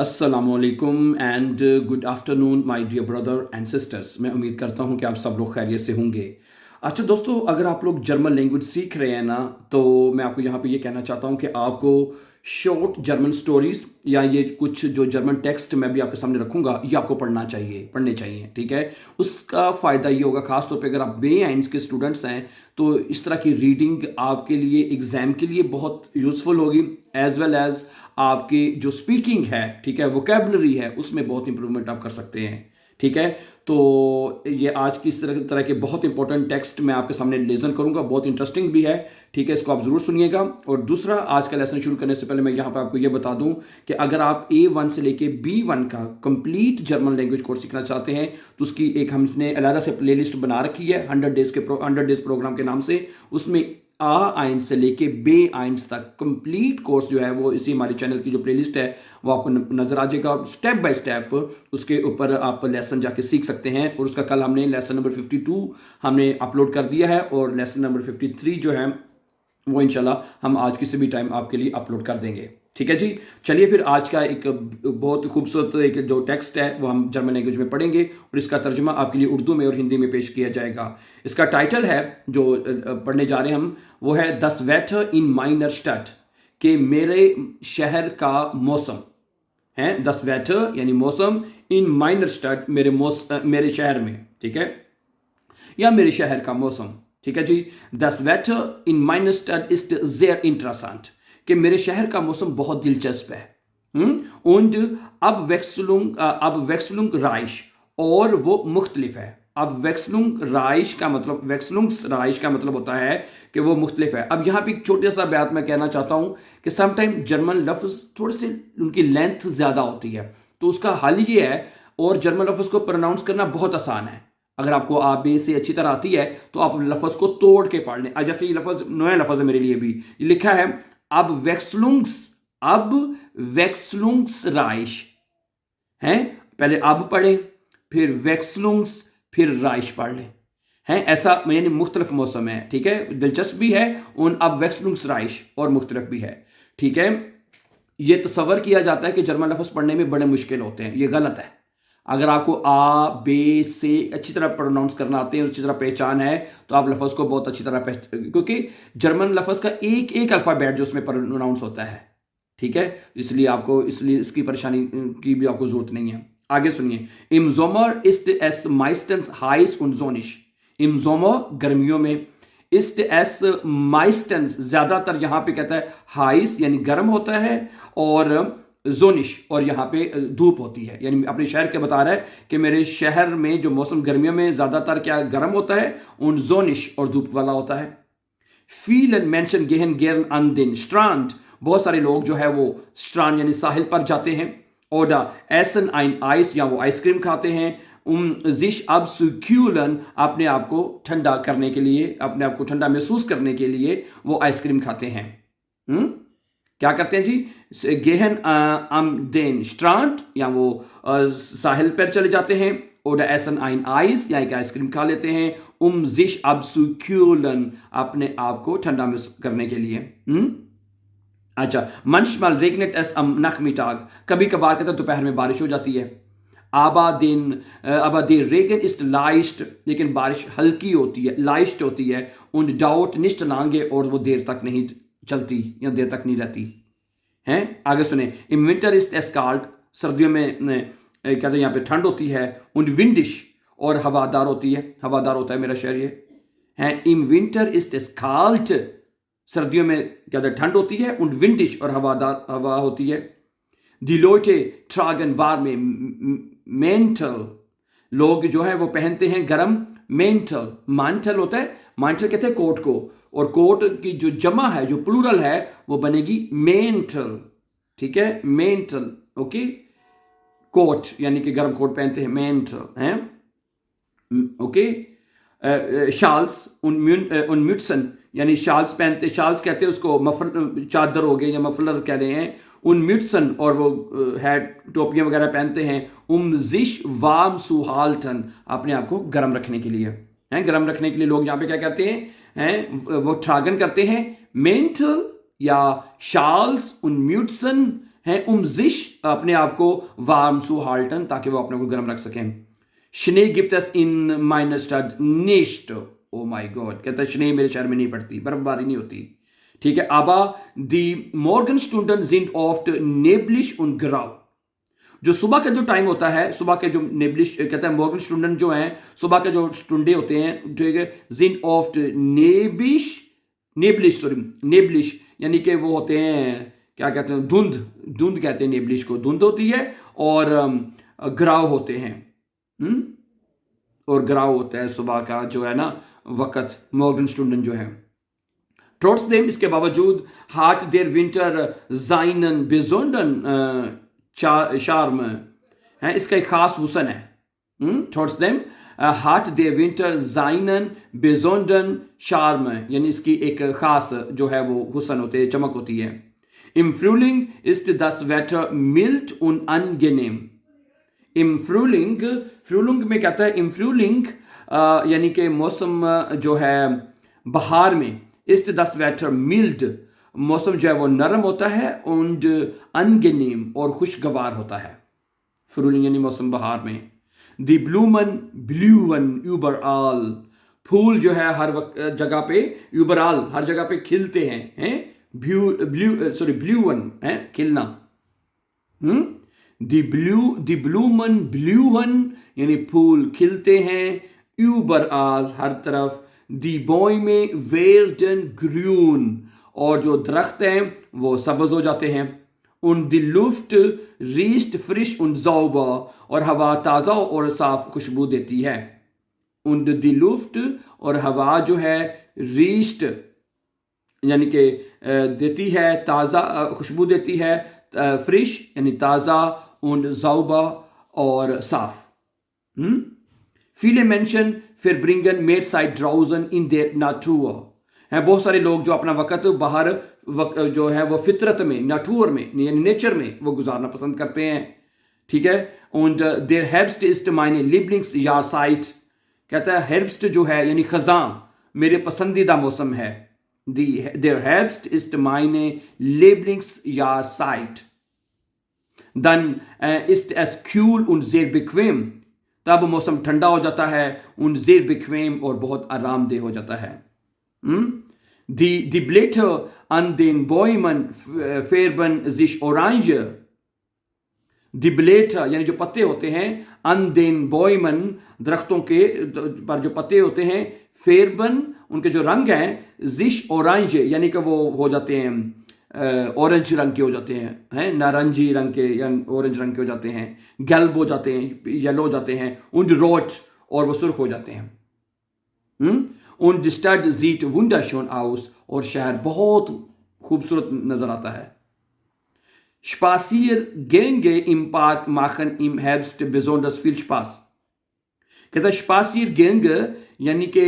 अस्सलामुअलैकुम and good afternoon my dear brother and sisters. मैं उम्मीद करता हूं कि आप सब लोग खैरियत से होंगे। अच्छा दोस्तों, अगर आप लोग जर्मन लैंग्वेज सीख रहे हैं ना, तो मैं आपको यहाँ पे ये कहना चाहता हूँ कि आपको शॉर्ट जर्मन स्टोरीज या ये कुछ जो जर्मन टेक्स्ट मैं भी आपके सामने रखूँगा, ये आपको पढ़ने चाहिए। ठीक है, उसका फ़ायदा ये होगा, ख़ास तौर पे अगर आप बे के स्टूडेंट्स हैं, तो इस तरह की रीडिंग आपके लिए एग्ज़ाम के लिए बहुत यूज़फुल होगी, एज वेल एज़ आपकी जो स्पीकिंग है, ठीक है, वोकेबलरी है, उसमें बहुत इंप्रूवमेंट आप कर सकते हैं। ठीक है, तो ये आज की इस तरह के बहुत इंपॉर्टेंट टेक्स्ट मैं आपके सामने लेसन करूंगा, बहुत इंटरेस्टिंग भी है। ठीक है, इसको आप ज़रूर सुनिएगा। और दूसरा, आज का लेसन शुरू करने से पहले मैं यहाँ पे आपको ये बता दूं कि अगर आप A1 से लेके B1 का कंप्लीट जर्मन लैंग्वेज कोर्स सीखना चाहते हैं, तो उसकी एक हमने अलग से प्लेलिस्ट बना रखी है 100 डेज प्रोग्राम के नाम से। उसमें A1 से लेके B1 तक कंप्लीट कोर्स जो है वो इसी हमारे चैनल की जो प्लेलिस्ट है वो आपको नज़र आ जाएगा। स्टेप बाय स्टेप उसके ऊपर आप लेसन जाके सीख सकते हैं। और उसका कल हमने लेसन नंबर 52 हमने अपलोड कर दिया है, और लेसन नंबर 53 जो है वो इंशाल्लाह हम आज किसी भी टाइम आपके लिए अपलोड कर देंगे। ठीक है जी, चलिए फिर आज का एक बहुत खूबसूरत एक जो टेक्स्ट है वो हम जर्मन लैंग्वेज में पढ़ेंगे, और इसका तर्जुमा आपके लिए उर्दू में और हिंदी में पेश किया जाएगा। इसका टाइटल है जो पढ़ने जा रहे हैं हम, वो है दस वेटर इन माइनर स्टाड, कि मेरे शहर का मौसम है। दस वेटर यानी मौसम, इन माइनर स्टाड मेरे शहर में, ठीक है, या मेरे शहर का मौसम। ठीक है जी, दस वेटर इन माइनर स्टाड इस्ट sehr interessant, कि मेरे शहर का मौसम बहुत दिलचस्प है। und Abwechslung reich, और वो मुख्तलिफ है। अब wechselungsreich का मतलब होता है कि वो मुख्तलिफ है। अब यहाँ पे एक छोटा सा बात मैं कहना चाहता हूँ कि समटाइम जर्मन लफ्ज़ थोड़े से उनकी लेंथ ज़्यादा होती है, तो उसका हल ये है, और जर्मन लफ्ज़ को प्रोनाउंस करना बहुत आसान है। अगर आपको आ बे से अच्छी तरह आती है तो आप लफ्ज़ को तोड़ के पढ़ लें। जैसे ये लफ्ज़ नया लफ्ज़ है मेरे लिए भी, ये लिखा है अब वैक्सलुंग्सराइश है। पहले अब पढ़े, फिर वैक्सलुंग्स, फिर राइश पढ़ लें, हैं ऐसा, यानी मुख्तलिफ मौसम है। ठीक है, दिलचस्प भी है उन अब वैक्सलुंग्सराइश, और मुख्तलिफ भी है। ठीक है, ये तसव्वुर किया जाता है कि जर्मन लफ्ज़ पढ़ने में बड़े मुश्किल होते हैं, ये गलत है। अगर आपको आ बे से अच्छी तरह प्रोनाउंस करना आते हैं और अच्छी तरह पहचान है, तो आप लफ्ज़ को बहुत अच्छी तरह क्योंकि जर्मन लफ्ज़ का एक एक अल्फ़ाबेट जो उसमें प्रोनाउंस होता है, ठीक है, इसलिए इसकी परेशानी की भी आपको ज़रूरत नहीं है। आगे सुनिए, इम ज़ोमर इस्ट एस माइस्टन्स हाइस उन जोनिश। इम ज़ोमर गर्मियों में, इस्ट एस माइस्टन्स ज़्यादातर यहाँ पे कहता है हाइस यानी गर्म होता है, और जोनिश और यहाँ पे धूप होती है, यानी अपने शहर के बता रहा है कि मेरे शहर में जो मौसम गर्मियों में ज़्यादातर क्या गर्म होता है, उन जोनिश और धूप वाला होता है। फीलन मेंशन गेहन गेरन अन दिन स्ट्रांड, बहुत सारे लोग जो है वो स्ट्रांड यानी साहिल पर जाते हैं। और एसन आइन आइस, या वो आइसक्रीम खाते हैं। जिश अब सुक्यूलन, अपने आप को ठंडा करने के लिए, अपने आप को ठंडा महसूस करने के लिए वो आइसक्रीम खाते हैं। क्या करते हैं जी, गेहन अम देन स्ट्रांड, या वो साहिल पर चले जाते हैं। और एसन आइन आइस, या एक आइसक्रीम खा लेते हैं। जिश अब सुक्यूलन, अपने आप को ठंडा महसूस करने के लिए। अच्छा, मंशमल रेगनेट एस अम नखमिटाग, कभी कभार कहते हैं दोपहर में बारिश हो जाती है। आबा दिन रेगन इस्ट लाइस्ट, लेकिन बारिश हल्की होती है, लाइस्ट होती है। उन डाउट निस्ट लांगे, और वो देर तक नहीं चलती या देर तक नहीं रहती हैं। आगे सुने, इन विंटर इस्ट एस्काल्ट, सर्दियों में कहते हैं यहाँ पे ठंड होती है। उन विंडिश, और हवादार होती है, हवादार होता है मेरा शहर ये है। इन विंटर इस्ट एस्काल्ट, सर्दियों में कहते हैं ठंड होती है। उन विंडिश, और हवादार हवा होती है। दिलोटे ट्रागन वार में मेंटल, लोग जो है वो पहनते हैं गरम मेंटल। मांटल होता है, मांटल कहते हैं कोट को, और कोट की जो जमा है, जो प्लूरल है, वो बनेगी मेंटल। ठीक है, मेंटल, ओके, कोट यानी कि गर्म कोट पहनते हैं, मेंटल हैं, ओके। शाल्स उन म्यूटसन, यानी शाल्स पहनते, शाल्स कहते हैं उसको, मफलर चादर हो गए या मफलर कह रहे हैं, उन म्यूटसन, और वो हैट टोपियां वगैरह पहनते हैं। जिश वाम सुहाल्टन, अपने आप को गर्म रखने के लिए हैं। गर्म रखने के लिए लोग यहाँ पे क्या कहते हैं, वो ट्रागन करते हैं। मेंटल या शाल्स उन म्यूटसन हैं sich अपने आप को warm zu halten ताकि वो अपने को गर्म रख सकें. Schnee gibt es in meiner Stadt nicht. Oh my God, कहता है Schnee मेरे शहर में नहीं पड़ती, बर्फबारी नहीं होती. ठीक है. Aber die Morgenstunden sind oft neblig und grau. जो सुबह का जो टाइम होता है, सुबह के जो नेबलिश कहते हैं मॉर्गन स्टूडेंट जो हैं, सुबह के जो स्टूडेंट होते हैं, ठीक है, जिन ऑफ नेबलिश यानी कि वो होते हैं, क्या कहते हैं, धुंध कहते हैं नेबलिश को, धुंध होती है, और ग्राव होते हैं, और ग्राव होता है सुबह का जो है ना वक़्त, मॉर्गन स्टूडेंट जो है. ट्रोट्सडेम इसके बावजूद हार्ट देर विंटर जाइनन बेजोंडन शार्म है, इसका एक खास हुसन है. ट्रोट्सडेम हार्ट दे विंटर जाइनन बेजोंडन शार्म, यानी इसकी एक खास जो है वो हुसन होते है, चमक होती है. Im Frühling ist das Wetter mild und angenehm. Im Frühling में कहता है, im Frühling यानी कि मौसम जो है बहार में, ist das Wetter mild, मौसम जो है वो नरम होता है, und angenehm और खुशगवार होता है. Frühling यानी मौसम बहार में. Die Blumen blühen überall. फूल जो है हर जगह पे, überall हर जगह पे खिलते हैं. blühen है खिलना. Die Blumen blühen यानी फूल खिलते हैं, überall हर तरफ. Die Bäume werden grün और जो दरख्त हैं वो सब्ज हो जाते हैं. Und die Luft riecht frisch und sauber और हवा ताज़ा और साफ खुशबू देती है. Und die Luft और हवा जो है riecht यानी कि देती है, ताज़ा खुशबू देती है, फ्रिश यानी ताज़ा, und sauber और साफ. Viele Menschen verbringen mehr Zeit draußen in der Natur. हैं बहुत सारे लोग जो अपना वक़्त बाहर जो है वो फितरत में, नाटूर में यानी नेचर में वो गुजारना पसंद करते हैं. ठीक है. Und der Herbst ist meine Lieblingsjahreszeit. कहता है हेrbst जो है यानी खज़ां मेरे पसंदीदा मौसम है. Der Herbst ist meine Lieblingsjahreszeit. Dann ist es kühl und sehr bequem. तब मौसम ठंडा हो जाता है, und sehr bequem और बहुत आरामदेह हो जाता है. Die Blätter an den Bäumen färben sich orange. Die Blätter यानी जो पत्ते होते हैं, an den Bäumen दरख्तों के पर जो पत्ते होते हैं, färben उनके जो रंग हैं, sich orange यानी कि वो हो जाते हैं ऑरेंज रंग के हो जाते हैं, नारंगी रंग के या ऑरेंज रंग के हो जाते हैं, गल्ब हो जाते हैं, येलो हो जाते हैं, und rot और वो सुर्ख हो जाते हैं. Und die Stadt sieht wunderschön aus और शहर बहुत खूबसूरत नजर आता है. Spaziergänge im Park machen im Herbst besonders viel Spaß. कहता है Spaziergänge यानी कि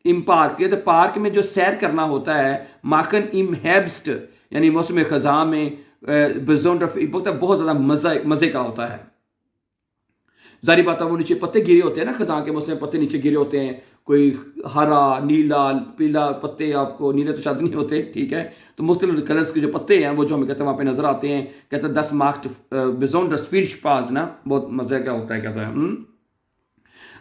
im Park, कहते पार्क में जो सैर करना होता है, machen im Herbst यानी मौसम खज़ां में besonders बहुत ज़्यादा मज़े का होता है. जारी बात है वो नीचे पत्ते गिरे होते हैं ना, खज़ां के मौसम में पत्ते नीचे गिरे होते हैं, कोई हरा, नीला, पीला पत्ते, आपको नीले तो शायद नहीं होते, ठीक है, तो मुख्तलिफ कलर्स के जो पत्ते हैं वो जो हमें कहते हैं वहाँ पे नज़र आते हैं. कहते हैं 10 macht besonders viel Spaß ना, बहुत मज़े का होता है. कहता है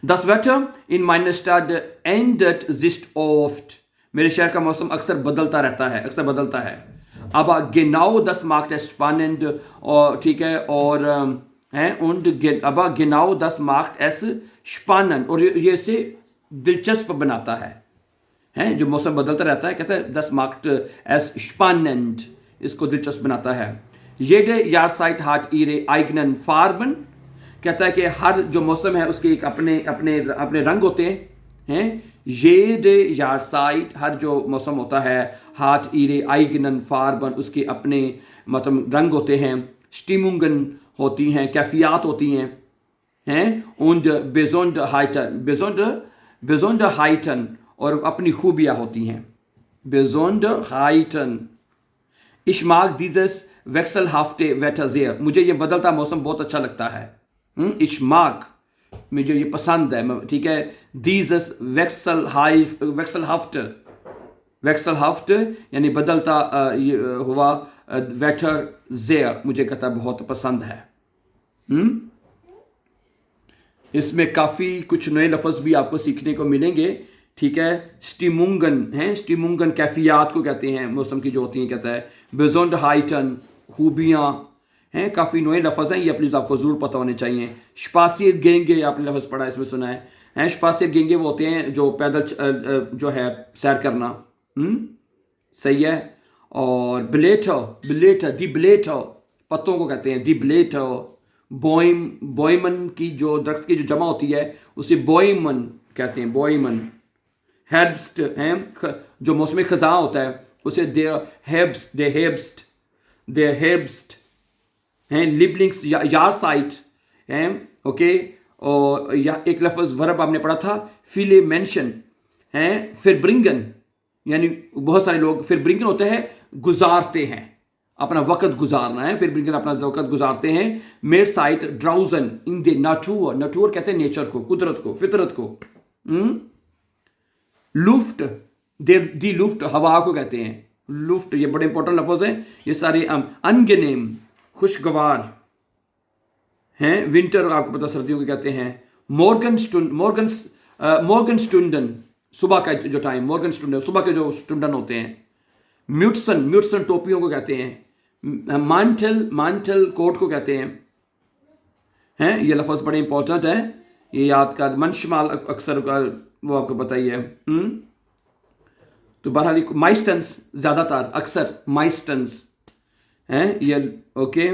Das Wetter in meiner Stadt ändert sich oft. मेरे शहर का मौसम अक्सर बदलता रहता है, अक्सर बदलता है. Aber genau das macht es spannend और ठीक है, और und aber genau das macht es spannend और ये इसे दिलचस्प बनाता है, जो मौसम बदलता रहता है. कहता है das macht es spannend, इसको दिलचस्प बनाता है. Jede Jahreszeit hat ihre eigenen Farben. कहता है कि हर जो मौसम है उसके एक अपने अपने अपने रंग होते हैं. Jede Jahreszeit हर जो मौसम होता है, hat ihre eigenen Farben उसके अपने मतलब रंग होते हैं. Stimmungen होती हैं, कैफियत होती हैं, und Besonderheiten और अपनी खूबियाँ होती हैं. Besonderheiten. Ich mag dieses wechselhafte Wetter sehr. मुझे ये बदलता मौसम बहुत अच्छा लगता है. Ich mag मुझे ये पसंद है, ठीक है. Dieses wechselhafte यानी बदलता हुआ वेटर ज़ेयर मुझे कहता है बहुत पसंद है। इसमें काफ़ी कुछ नए लफ्ज़ भी आपको सीखने को मिलेंगे, ठीक है। स्टिमुंगन हैं, स्टिमुंगन कैफियत को कहते हैं, मौसम की जो होती हैं, कहता है बेजोंडहाइटन खूबियाँ हैं। काफ़ी नए लफ्ज़ हैं, ये प्लीज़ आपको ज़रूर पता होने चाहिए। स्पासिर गेंगे आपने लफ्ज़ पढ़ा, इसमें सुना है, हैं स्पासिर गेंगे वो होते हैं जो पैदल जो है सैर करना, सही है। और ब्लेटर दी ब्लेटर पत्तों को कहते हैं दी ब्लेटर। बॉयमन की जो दरख्त की जो जमा होती है उसे बॉयमन कहते हैं, बॉयमन। हेब्स्ट हैं जो मौसम खज़ां होता है उसे दे हेब्स्ट हैं। लिबलिंग्स यार साइट हैं, ओके। और या एक लफ्ज़ वर्ब आपने पढ़ा था फिले मेंशन हैं, फिर ब्रिंगन, यानी बहुत सारे लोग फिर ब्रिंगन होते हैं गुजारते हैं, अपना वक़्त गुजारना है, फिर ब्रिंगन अपना वक़्त गुजारते हैं। मेर साइट ड्राउजन इन द नाटूर कहते हैं नेचर को, कुदरत को, फितरत को। लुफ्ट दी लुफ्ट हवा को कहते हैं, लुफ्ट, ये बड़े इंपॉर्टेंट लफ्ज़ हैं ये सारे। अनगेनेम खुशगवार हैं, विंटर आपको पता सर्दियों को कहते हैं। मॉर्गन स्टुंडन सुबह का जो टाइम, मॉर्गन स्टुंडन सुबह के जो स्टुंडन होते हैं। म्यूटसन टोपियों को कहते हैं। मांटल कोट को कहते हैं। ये लफ्ज़ बड़े इंपॉर्टेंट है, ये याद कर। मनशमाल अक्सर वो आपको पता ही है। तो बहरहाल माइस्टन्स ज़्यादातर अक्सर माइस्टन्स हैं ये, ओके।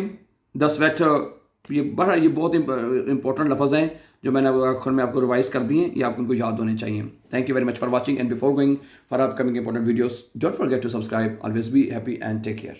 द स्वेटर, ये बहरहाल ये बहुत इंपॉर्टेंट लफ्ज़ हैं जो मैंने आखिर में आपको रिवाइज कर दिए, ये आपको उनको याद होने चाहिए। Thank you very much for watching and before going for upcoming important videos don't forget to subscribe. Always be happy and take care.